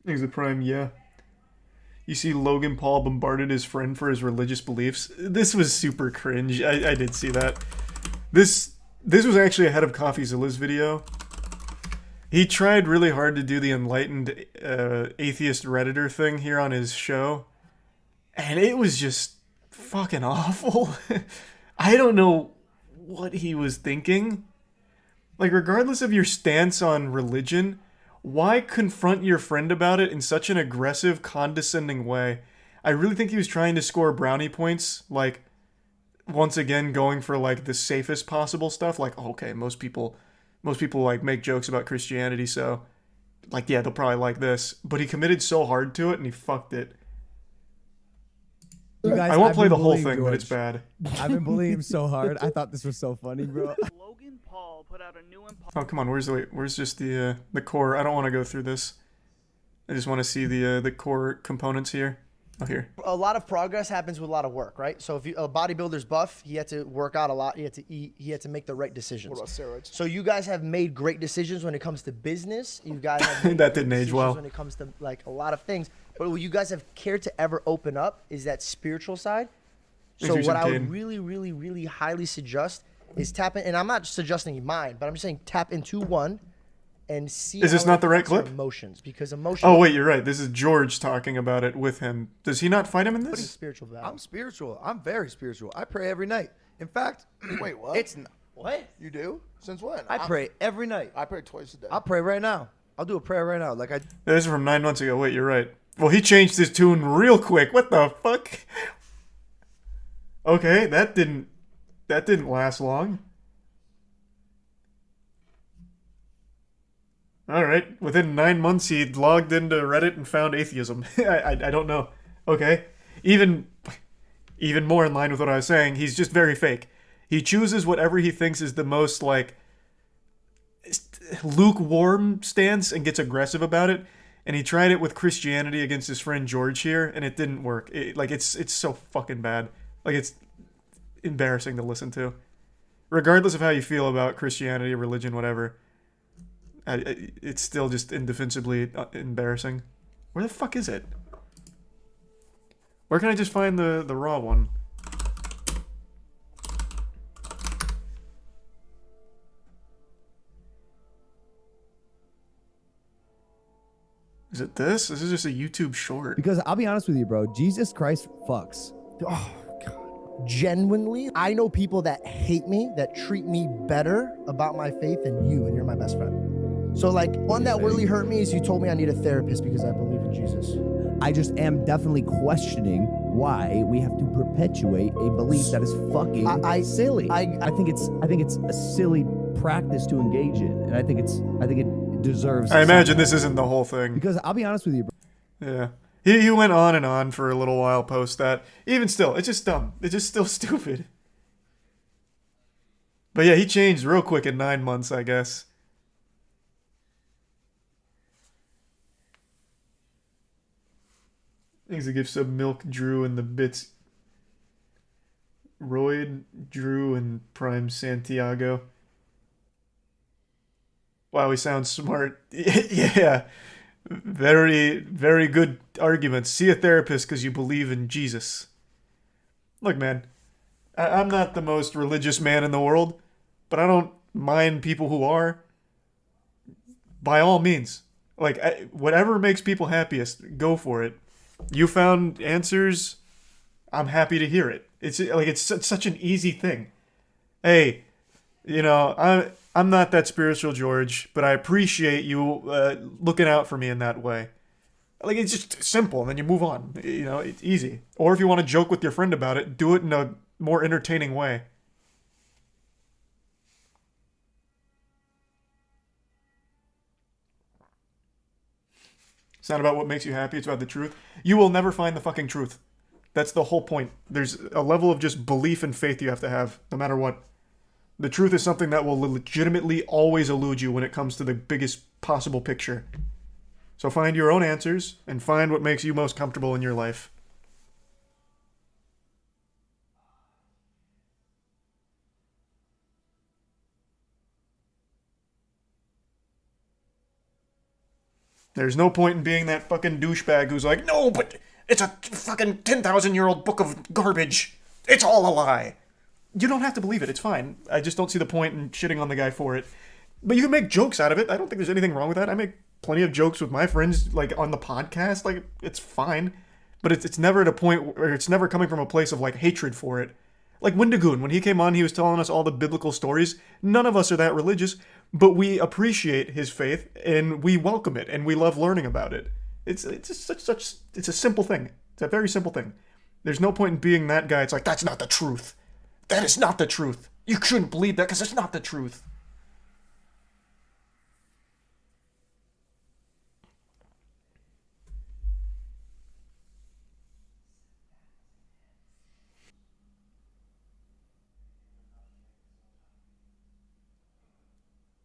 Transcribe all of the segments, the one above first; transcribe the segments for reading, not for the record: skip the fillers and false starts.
He's a prime, yeah. You see Logan Paul bombarded his friend for his religious beliefs. This was super cringe. I did see that. This this was actually ahead of CoffeeZilla's video. He tried really hard to do the enlightened atheist redditor thing here on his show, and it was just fucking awful. I don't know what he was thinking. Like, regardless of your stance on religion, why confront your friend about it in such an aggressive, condescending way? I really think he was trying to score brownie points, like, once again going for like the safest possible stuff. Like, okay, most people like make jokes about Christianity, so like, yeah, they'll probably like this. But he committed so hard to it and he fucked it. You I guys, won't I've play been the whole bullying thing, but it's George. bad. I've been bullying him so hard. I thought this was so funny, bro. Logan Paul put out a new Oh, come on, where's just the core? I don't want to go through this. I just want to see the core components here. Oh, here. A lot of progress happens with a lot of work, right? So if a bodybuilder's buff, he had to work out a lot, he had to eat, he had to make the right decisions. What about steroids? So you guys have made great decisions when it comes to business. You guys have made That great didn't age decisions well. when it comes to like a lot of things. But what you guys have cared to ever open up is that spiritual side. So Thanks, what I Kane. would really, really, really highly suggest is tap in, and I'm not suggesting mine, but I'm just saying tap into one and see. Is this how it not the right affects our clip? Emotions, because emotions. Oh wait, you're right. This is George talking about it with him. Does he not fight him in What is this? spiritual value? I'm spiritual. I'm very spiritual. I pray every night. In fact, Wait, what? it's What? You do? Since when? I pray every night. I pray twice a day. I'll pray right now. I'll do a prayer right now. Like I This is from 9 months ago. Wait, you're right. Well, he changed his tune real quick. What the fuck? Okay, that didn't last long. All right, within 9 months, he logged into Reddit and found atheism. I don't know. Okay, even more in line with what I was saying, he's just very fake. He chooses whatever he thinks is the most like lukewarm stance and gets aggressive about it. And he tried it with Christianity against his friend George here, and it didn't work. It's so fucking bad. Like, it's embarrassing to listen to. Regardless of how you feel about Christianity, religion, whatever, it's still just indefensibly embarrassing. Where the fuck is it? Where can I just find the raw one? Is it this? This is just a YouTube short. Because I'll be honest with you, bro. Jesus Christ fucks. Oh, God. Genuinely, I know people that hate me, that treat me better about my faith than you, and you're my best friend. So, like, one that really hurt me is you told me I need a therapist because I believe in Jesus. I just am definitely questioning why we have to perpetuate a belief that is fucking silly. I think it's a silly practice to engage in, and I think it deserves. I imagine this isn't the whole thing. Because I'll be honest with you, bro. Yeah. He went on and on for a little while post that. Even still, it's just dumb. It's just still stupid. But yeah, he changed real quick in 9 months, I guess. Thanks to give sub Milk, Drew, and the bits. Royd, Drew, and Prime Santiago. Wow, he sounds smart. Yeah. Very, very good arguments. See a therapist because you believe in Jesus. Look, man, I'm not the most religious man in the world, but I don't mind people who are. By all means. Like, whatever makes people happiest, go for it. You found answers, I'm happy to hear it. It's such an easy thing. Hey, I'm not that spiritual, George, but I appreciate you looking out for me in that way. Like, it's just simple, and then you move on. It's easy. Or if you want to joke with your friend about it, do it in a more entertaining way. It's not about what makes you happy, it's about the truth. You will never find the fucking truth. That's the whole point. There's a level of just belief and faith you have to have, no matter what. The truth is something that will legitimately always elude you when it comes to the biggest possible picture. So find your own answers and find what makes you most comfortable in your life. There's no point in being that fucking douchebag who's like, no, but it's a fucking 10,000-year-old book of garbage. It's all a lie. You don't have to believe it. It's fine. I just don't see the point in shitting on the guy for it. But you can make jokes out of it. I don't think there's anything wrong with that. I make plenty of jokes with my friends, like, on the podcast. Like, it's fine. But it's never at a point where it's never coming from a place of, like, hatred for it. Like Wendigoon, when he came on, he was telling us all the biblical stories. None of us are that religious, but we appreciate his faith, and we welcome it, and we love learning about it. It's a simple thing. It's a very simple thing. There's no point in being that guy. It's like, that's not the truth. That is not the truth. You shouldn't believe that because it's not the truth.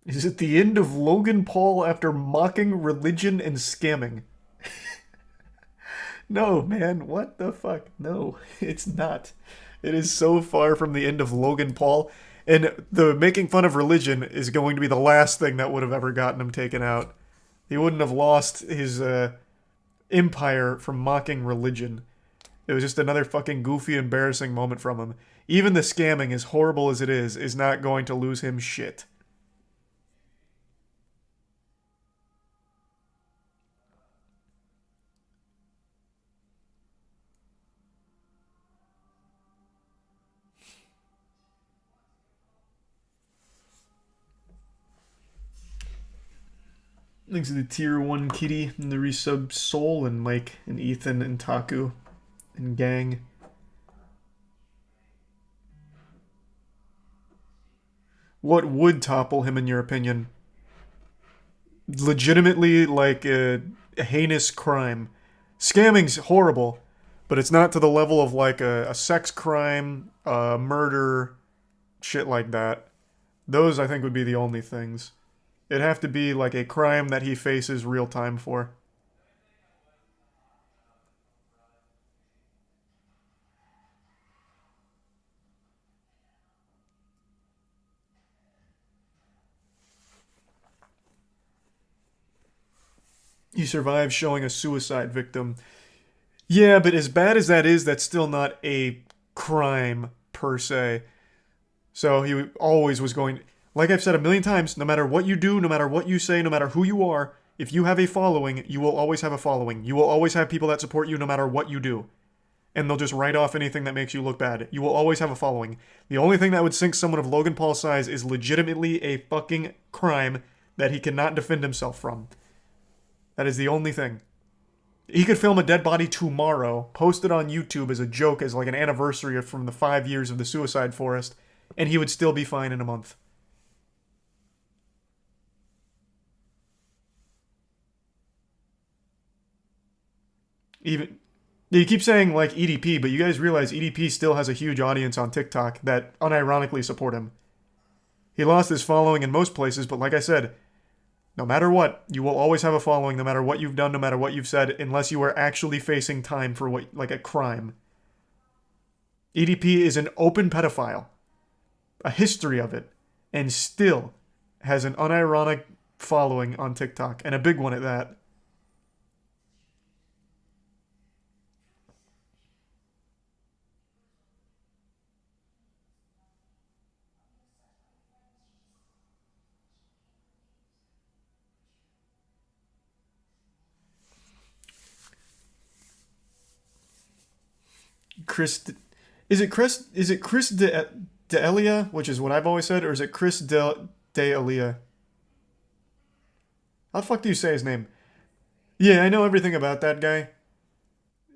Is it the end of Logan Paul after mocking religion and scamming? No, man, what the fuck? No, it's not. It is so far from the end of Logan Paul, and the making fun of religion is going to be the last thing that would have ever gotten him taken out. He wouldn't have lost his empire from mocking religion. It was just another fucking goofy, embarrassing moment from him. Even the scamming, as horrible as it is not going to lose him shit. Thanks to the tier 1 kitty and the resub Soul and Mike and Ethan and Taku and gang. What would topple him in your opinion? Legitimately, like a heinous crime. Scamming's horrible, but it's not to the level of like a sex crime, murder, shit like that. Those I think would be the only things. It'd have to be like a crime that he faces real time for. He survived showing a suicide victim. Yeah, but as bad as that is, that's still not a crime per se. So he always was going... Like I've said a million times, no matter what you do, no matter what you say, no matter who you are, if you have a following, you will always have a following. You will always have people that support you no matter what you do. And they'll just write off anything that makes you look bad. You will always have a following. The only thing that would sink someone of Logan Paul's size is legitimately a fucking crime that he cannot defend himself from. That is the only thing. He could film a dead body tomorrow, post it on YouTube as a joke, as like an anniversary from the 5 years of the suicide forest, and he would still be fine in a month. Even you keep saying like EDP, but you guys realize EDP still has a huge audience on TikTok that unironically support him. He lost his following in most places, but like I said, no matter what, you will always have a following, no matter what you've done, no matter what you've said, unless you are actually facing time for what, like a crime. EDP is an open pedophile, a history of it, and still has an unironic following on TikTok, and a big one at that. Is it Chris D'Elia, which is what I've always said, or is it Chris D'Elia? How the fuck do you say his name? Yeah, I know everything about that guy.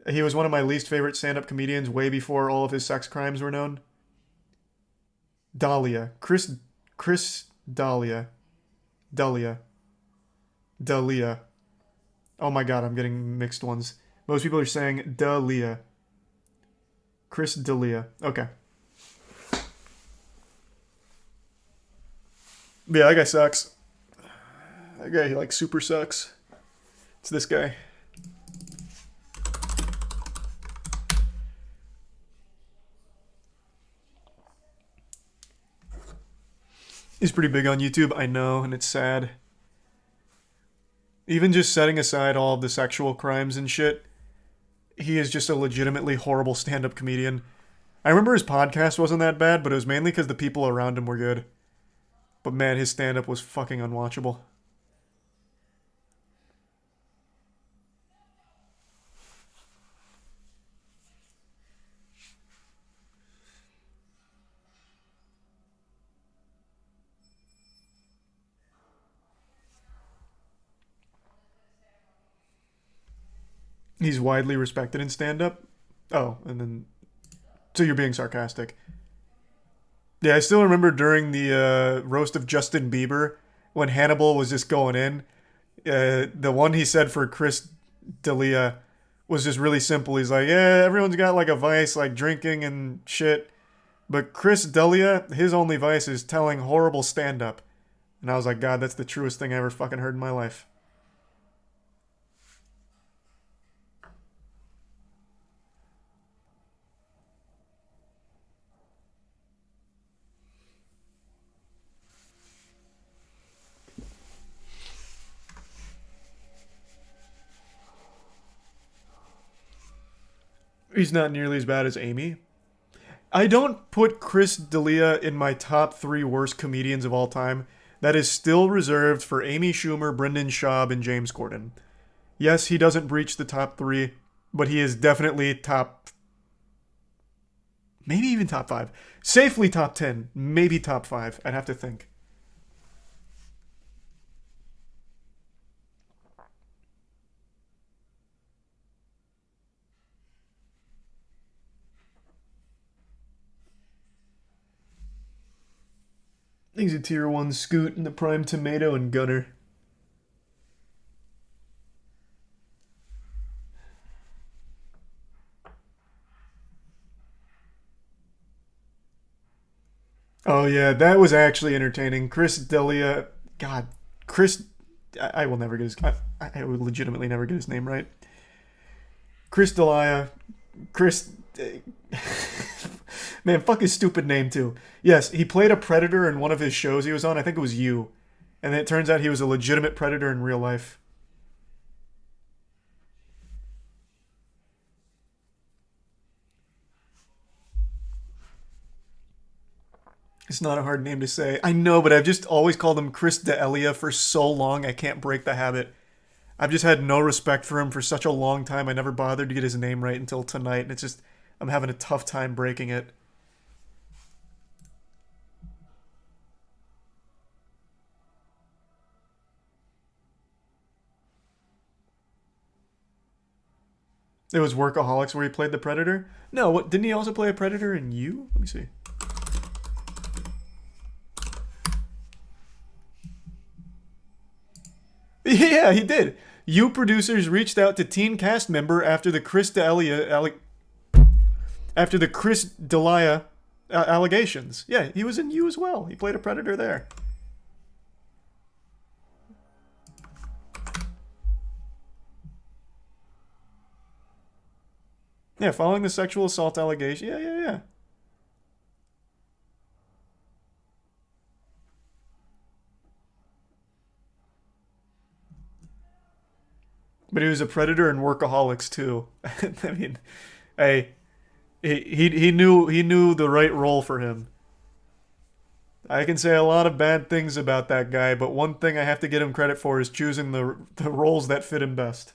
He was one of my least favorite stand-up comedians way before all of his sex crimes were known. Dahlia. Chris Dahlia. Dahlia. Dahlia. Oh my god, I'm getting mixed ones. Most people are saying Dahlia. Chris D'Elia. Okay. Yeah, that guy sucks. That guy, like, super sucks. It's this guy. He's pretty big on YouTube, I know, and it's sad. Even just setting aside all of the sexual crimes and shit, he is just a legitimately horrible stand-up comedian. I remember his podcast wasn't that bad, but it was mainly because the people around him were good. But man, his stand-up was fucking unwatchable. He's widely respected in stand-up. Oh, and then... So you're being sarcastic. Yeah, I still remember during the roast of Justin Bieber, when Hannibal was just going in, the one he said for Chris D'Elia was just really simple. He's like, yeah, everyone's got like a vice, like drinking and shit. But Chris D'Elia, his only vice is telling horrible stand-up. And I was like, God, that's the truest thing I ever fucking heard in my life. He's not nearly as bad as Amy. I don't put Chris D'Elia in my top 3 worst comedians of all time. That is still reserved for Amy Schumer, Brendan Schaub, and James Corden. Yes, he doesn't breach the top 3, but he is definitely top... Maybe even top 5. Safely top 10. Maybe top 5. I'd have to think. He's a tier 1 Scoot and the Prime Tomato and Gunner. Oh yeah, that was actually entertaining. Chris D'Elia, God, Chris, I will never get his, I would legitimately never get his name right. Chris D'Elia, Chris, man, fuck his stupid name too. Yes, he played a predator in one of his shows he was on. I think it was You, and it turns out he was a legitimate predator in real life. It's not a hard name to say. I know, but I've just always called him Chris D'Elia for so long, I can't break the habit. I've just had no respect for him for such a long time. I never bothered to get his name right until tonight, and it's just, I'm having a tough time breaking it. It was Workaholics where he played the Predator? No, what, didn't he also play a Predator in You? Let me see. Yeah, he did. You producers reached out to teen cast member after the Chris D'Elia allegations. Yeah, he was in You as well. He played a predator there. Yeah, following the sexual assault allegation. Yeah. But he was a predator in Workaholics too. I mean, hey, he knew the right role for him. I can say a lot of bad things about that guy, but one thing I have to give him credit for is choosing the roles that fit him best.